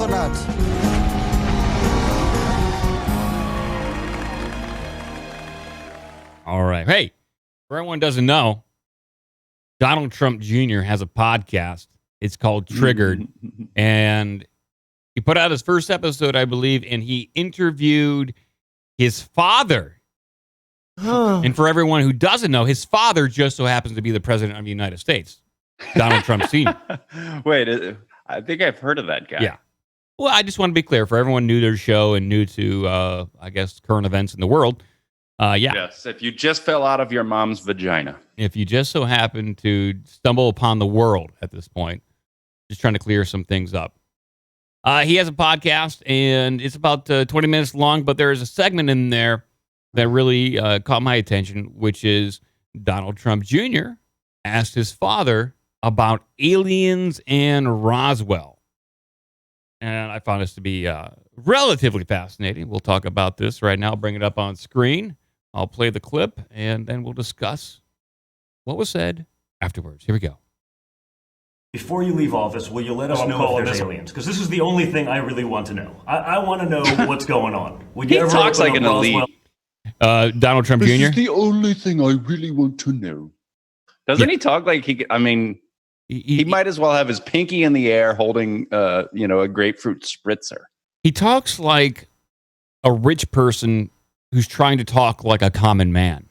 coconut. All right. Hey, for everyone who doesn't know, Donald Trump Jr. has a podcast. It's called Triggered. And he put out his first episode, I believe, and he interviewed his father. And for everyone who doesn't know, his father just so happens to be the president of the United States, Donald Trump Sr. Wait, I think I've heard of that guy. Yeah. Well, I just want to be clear for everyone new to the show and new to, I guess, current events in the world. Yeah. Yes, if you just fell out of your mom's vagina. If you just so happen to stumble upon the world at this point, just trying to clear some things up. He has a podcast, and it's about 20 minutes long, but there is a segment in there that really caught my attention, which is Donald Trump Jr. asked his father about aliens and Roswell. And I found this to be relatively fascinating. We'll talk about this right now. I'll bring it up on screen. I'll play the clip, and then we'll discuss what was said afterwards. Here we go. Before you leave office, will you let us know if there's aliens? Because this is the only thing I really want to know. I want to know what's going on. Would you He ever talks open like up an elite. Roswell? Donald Trump This Jr.? is the only thing I really want to know. Doesn't he talk like he might as well have his pinky in the air holding, a grapefruit spritzer. He talks like a rich person who's trying to talk like a common man.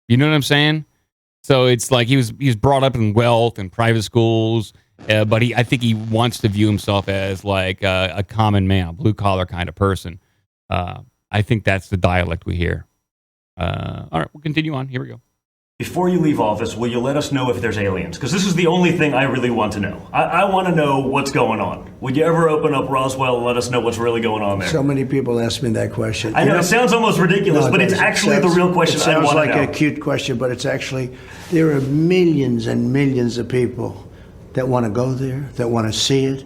You know what I'm saying? So it's like he was brought up in wealth and private schools, but I think he wants to view himself as like a common man, a blue collar kind of person. I think that's the dialect we hear. All right, we'll continue on. Here we go. Before you leave office, will you let us know if there's aliens? Because this is the only thing I really want to know. I want to know what's going on. Would you ever open up Roswell and let us know what's really going on there? So many people ask me that question. I know it sounds almost ridiculous, but it's actually the real question I want to know. It sounds like a cute question, but it's actually, there are millions and millions of people that want to go there, that want to see it.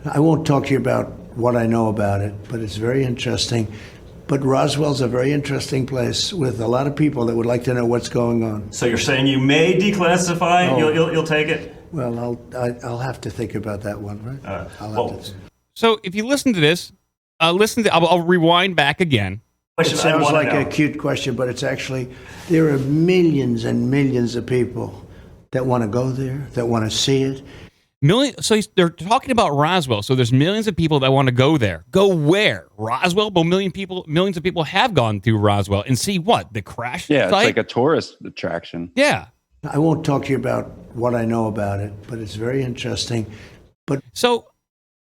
I won't talk to you about what I know about it, but it's very interesting. But Roswell's a very interesting place with a lot of people that would like to know what's going on. So you're saying you may declassify? Oh. You'll take it? Well, I'll have to think about that one, right? So if you listen to this, I'll rewind back again. It sounds like a cute question, but it's actually, there are millions and millions of people that want to go there, that want to see it. So they're talking about Roswell. So there's millions of people that want to go there. Go where? Roswell? But millions of people have gone to Roswell and see what? The crash Yeah, site? it's like a tourist attraction. Yeah. I won't talk to you about what I know about it, but it's very interesting. But so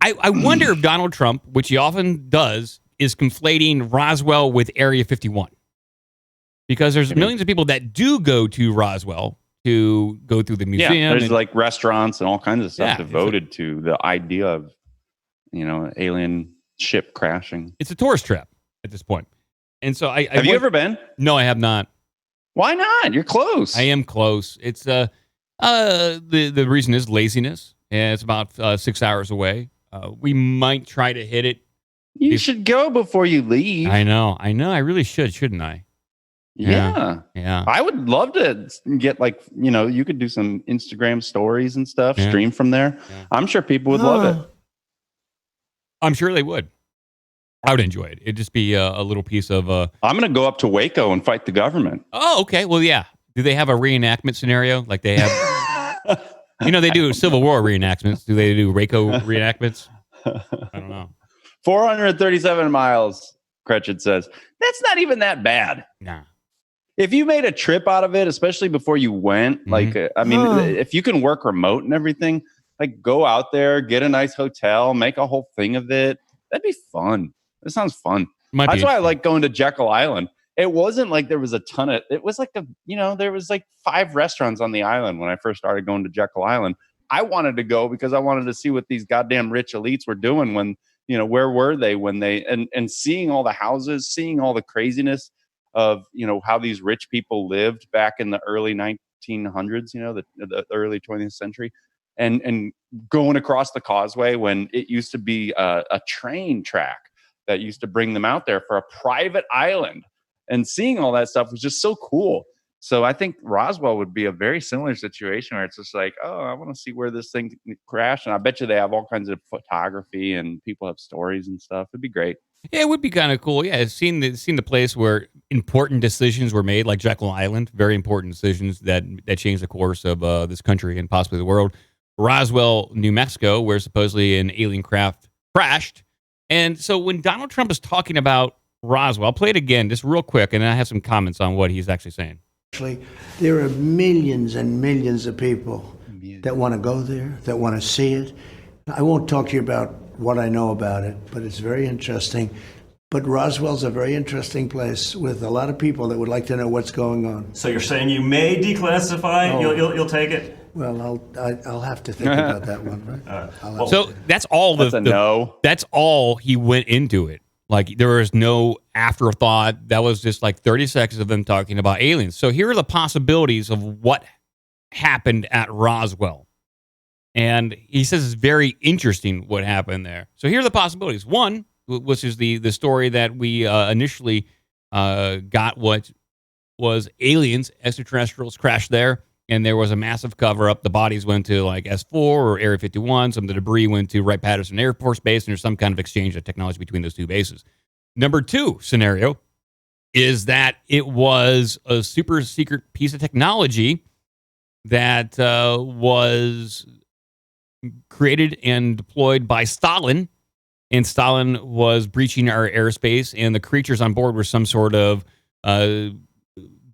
I wonder if Donald Trump, which he often does, is conflating Roswell with Area 51. Because there's millions of people that do go to Roswell to go through the museum. Yeah, there's like restaurants and all kinds of stuff devoted to the idea of, alien ship crashing. It's a tourist trap at this point. And so have you ever been? No, I have not. Why not? You're close. I am close. It's the reason is laziness. And it's about 6 hours away. We might try to hit it. You should go before you leave. I know. I really should, shouldn't I? Yeah. Yeah. I would love to get you could do some Instagram stories and stuff, stream from there. Yeah. I'm sure people would love it. I'm sure they would. I would enjoy it. It'd just be a little piece of... I'm going to go up to Waco and fight the government. Oh, okay. Well, yeah. Do they have a reenactment scenario? Like they have... they do Civil War reenactments. Do they do Waco reenactments? I don't know. 437 miles, Cretchen says. That's not even that bad. Nah. If you made a trip out of it, especially before you went, if you can work remote and everything, like go out there, get a nice hotel, make a whole thing of it. That'd be fun. That sounds fun. That's why I like going to Jekyll Island. It wasn't like there was a ton of, it was like there was like 5 restaurants on the island when I first started going to Jekyll Island. I wanted to go because I wanted to see what these goddamn rich elites were doing when, where were they when they, and seeing all the houses, seeing all the craziness of, how these rich people lived back in the early 1900s, the early 20th century, and going across the causeway when it used to be a train track that used to bring them out there for a private island, and seeing all that stuff was just so cool. So I think Roswell would be a very similar situation where it's just like, oh, I want to see where this thing crashed. And I bet you they have all kinds of photography and people have stories and stuff. It'd be great. Yeah, it would be kind of cool. Yeah, I've seen the place where important decisions were made, like Jekyll Island, very important decisions that changed the course of this country and possibly the world. Roswell, New Mexico, where supposedly an alien craft crashed. And so when Donald Trump is talking about Roswell, I'll play it again just real quick, and I have some comments on what he's actually saying. Actually, there are millions and millions of people that want to go there, that want to see it. I won't talk to you about what I know about it, but it's very interesting. But Roswell's a very interesting place with a lot of people that would like to know what's going on. So you're saying you may declassify? Oh. You'll take it? Well, I'll have to think about that one. Right? So that's all no. That's all he went into it. Like there was no afterthought. That was just like 30 seconds of them talking about aliens. So here are the possibilities of what happened at Roswell. And he says it's very interesting what happened there. So here are the possibilities. One, which is the story that we initially got, what was aliens, extraterrestrials crashed there, and there was a massive cover-up. The bodies went to like S4 or Area 51. Some of the debris went to Wright-Patterson Air Force Base, and there's some kind of exchange of technology between those two bases. Number two scenario is that it was a super secret piece of technology that was created and deployed by Stalin, and Stalin was breaching our airspace, and the creatures on board were some sort of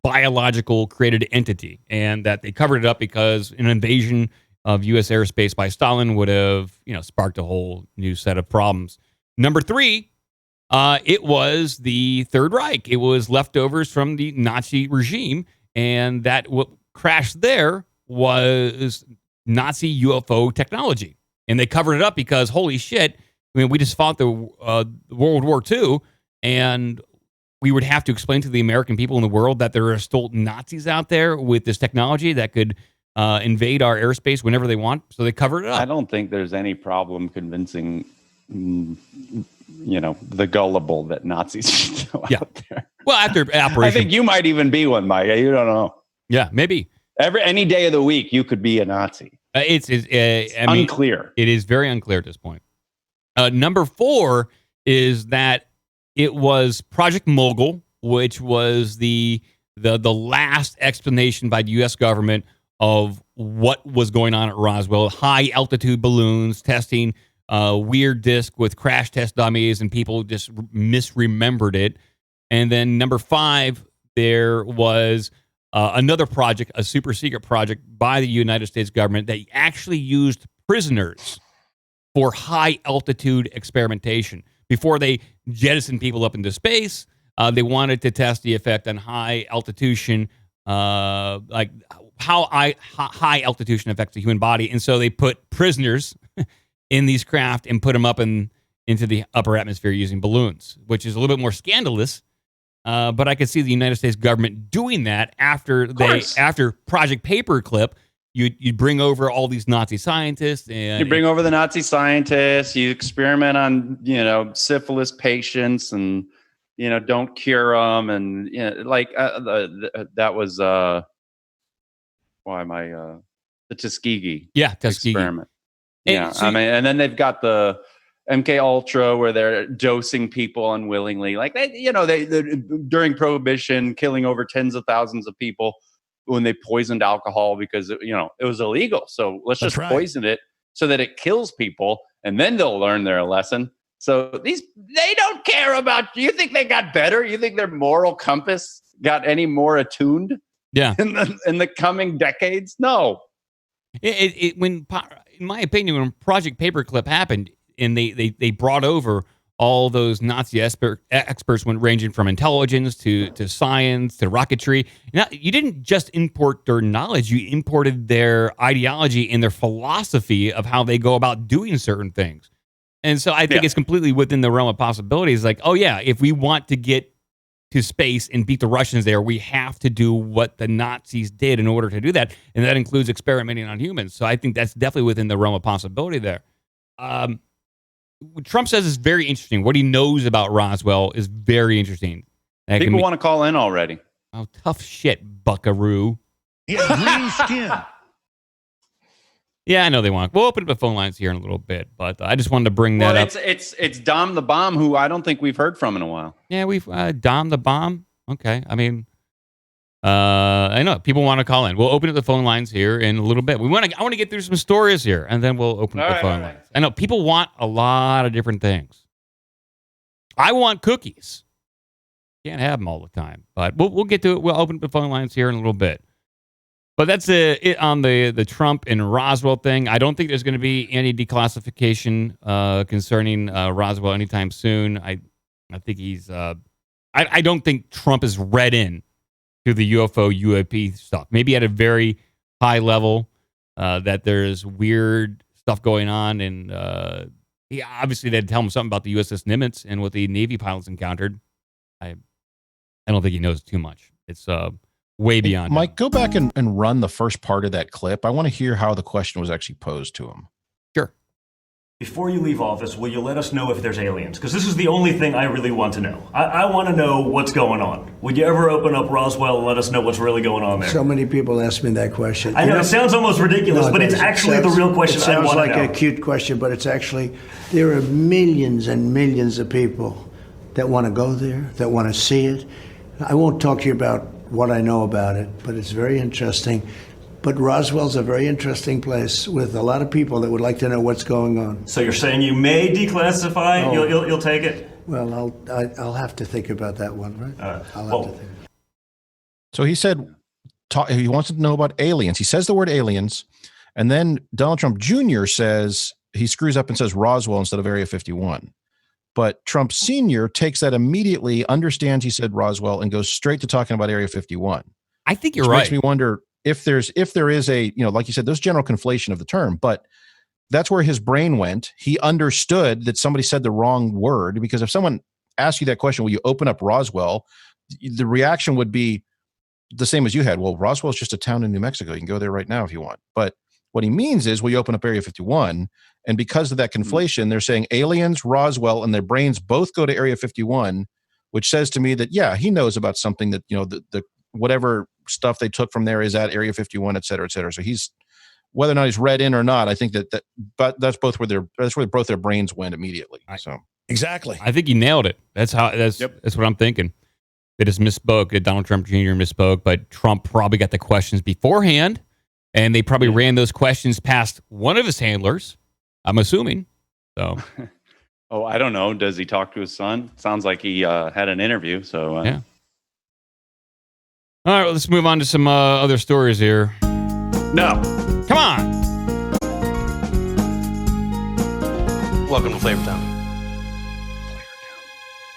biological created entity, and that they covered it up because an invasion of U.S. airspace by Stalin would have, sparked a whole new set of problems. Number three, it was the Third Reich. It was leftovers from the Nazi regime, and that what crashed there was Nazi UFO technology, and they covered it up because holy shit! I mean, we just fought the World War II, and we would have to explain to the American people in the world that there are still Nazis out there with this technology that could invade our airspace whenever they want. So they covered it up. I don't think there's any problem convincing, the gullible that Nazis are still out there. Well, after Operation, I think you might even be one, Mike. You don't know. Yeah, maybe. Any day of the week, you could be a Nazi. It's unclear. It is very unclear at this point. Number four is that it was Project Mogul, which was the last explanation by the U.S. government of what was going on at Roswell. High altitude balloons testing weird disc with crash test dummies, and people just misremembered it. And then number five, there was another project, a super secret project by the United States government that actually used prisoners for high altitude experimentation. Before they jettisoned people up into space, they wanted to test the effect on high altitude, like how high altitude affects the human body. And so they put prisoners in these craft and put them up into the upper atmosphere using balloons, which is a little bit more scandalous. But I could see the United States government doing that after Project Paperclip. You bring over all these Nazi scientists, and you bring over the Nazi scientists. You experiment on syphilis patients, and don't cure them, and that was the Tuskegee experiment. And then they've got the MK Ultra where they're dosing people unwillingly, like they during Prohibition, killing over tens of thousands of people when they poisoned alcohol because it was illegal. So let's just poison it so that it kills people, and then they'll learn their lesson. So they don't care about. You think they got better? You think their moral compass got any more attuned? Yeah. In the coming decades, no. In my opinion, when Project Paperclip happened, and they brought over all those Nazi experts ranging from intelligence to science to rocketry. Now, you didn't just import their knowledge, you imported their ideology and their philosophy of how they go about doing certain things. And so I think it's completely within the realm of possibilities. Like, oh yeah, if we want to get to space and beat the Russians there, we have to do what the Nazis did in order to do that. And that includes experimenting on humans. So I think that's definitely within the realm of possibility there. Trump says is very interesting. What he knows about Roswell is very interesting. People want to call in already. Oh, tough shit, buckaroo. He has green skin. Yeah, I know they want. We'll open up the phone lines here in a little bit, but I just wanted to bring that up. It's Dom the Bomb, who I don't think we've heard from in a while. Yeah, we've Dom the Bomb. Okay, I mean, I know people want to call in. We'll open up the phone lines here in a little bit. I want to get through some stories here, and then we'll open up the phone lines. I know people want a lot of different things. I want cookies. Can't have them all the time, but we'll get to it. We'll open up the phone lines here in a little bit. But that's it on the Trump and Roswell thing. I don't think there's going to be any declassification concerning Roswell anytime soon. I think he's. I don't think Trump is read in to the UFO UAP stuff. Maybe at a very high level that there's weird stuff going on, and obviously they'd tell him something about the USS Nimitz and what the Navy pilots encountered. I don't think he knows too much. It's way beyond. Mike, go back and run the first part of that clip. I want to hear how the question was actually posed to him. Sure. Before you leave office, will you let us know if there's aliens? Because this is the only thing I really want to know. I want to know what's going on. Would you ever open up Roswell and let us know what's really going on there? So many people ask me that question. I know, it sounds almost ridiculous, but it's actually the real question I want to know. It sounds like a cute question, but it's actually, there are millions and millions of people that want to go there, that want to see it. I won't talk to you about what I know about it, but it's very interesting. But Roswell's a very interesting place with a lot of people that would like to know what's going on. So you're saying you may declassify? Oh. You'll take it? Well, I'll have to think about that one, right? I'll have to think. So he said he wants to know about aliens. He says the word aliens, and then Donald Trump Jr. says he screws up and says Roswell instead of Area 51. But Trump Sr. takes that immediately, understands he said Roswell, and goes straight to talking about Area 51. I think you're which right. Makes me wonder if there is a, like you said, there's general conflation of the term, but that's where his brain went. He understood that somebody said the wrong word, because if someone asks you that question, will you open up Roswell? The reaction would be the same as you had. Well, Roswell is just a town in New Mexico. You can go there right now if you want. But what he means is, will you open up Area 51? And because of that conflation, they're saying aliens, Roswell, and their brains both go to Area 51, which says to me that, yeah, he knows about something that, the whatever stuff they took from there is at Area 51, et cetera, et cetera. So he's, whether or not he's read in or not, I think but that's where both their brains went immediately. So Exactly. I think you nailed it. That's what I'm thinking. They just misspoke. Donald Trump Jr. misspoke, but Trump probably got the questions beforehand, and they probably ran those questions past one of his handlers, I'm assuming. So, oh, I don't know. Does he talk to his son? Sounds like he had an interview. So yeah. All right, well, let's move on to some other stories here. No, come on. Welcome to Flavor Town.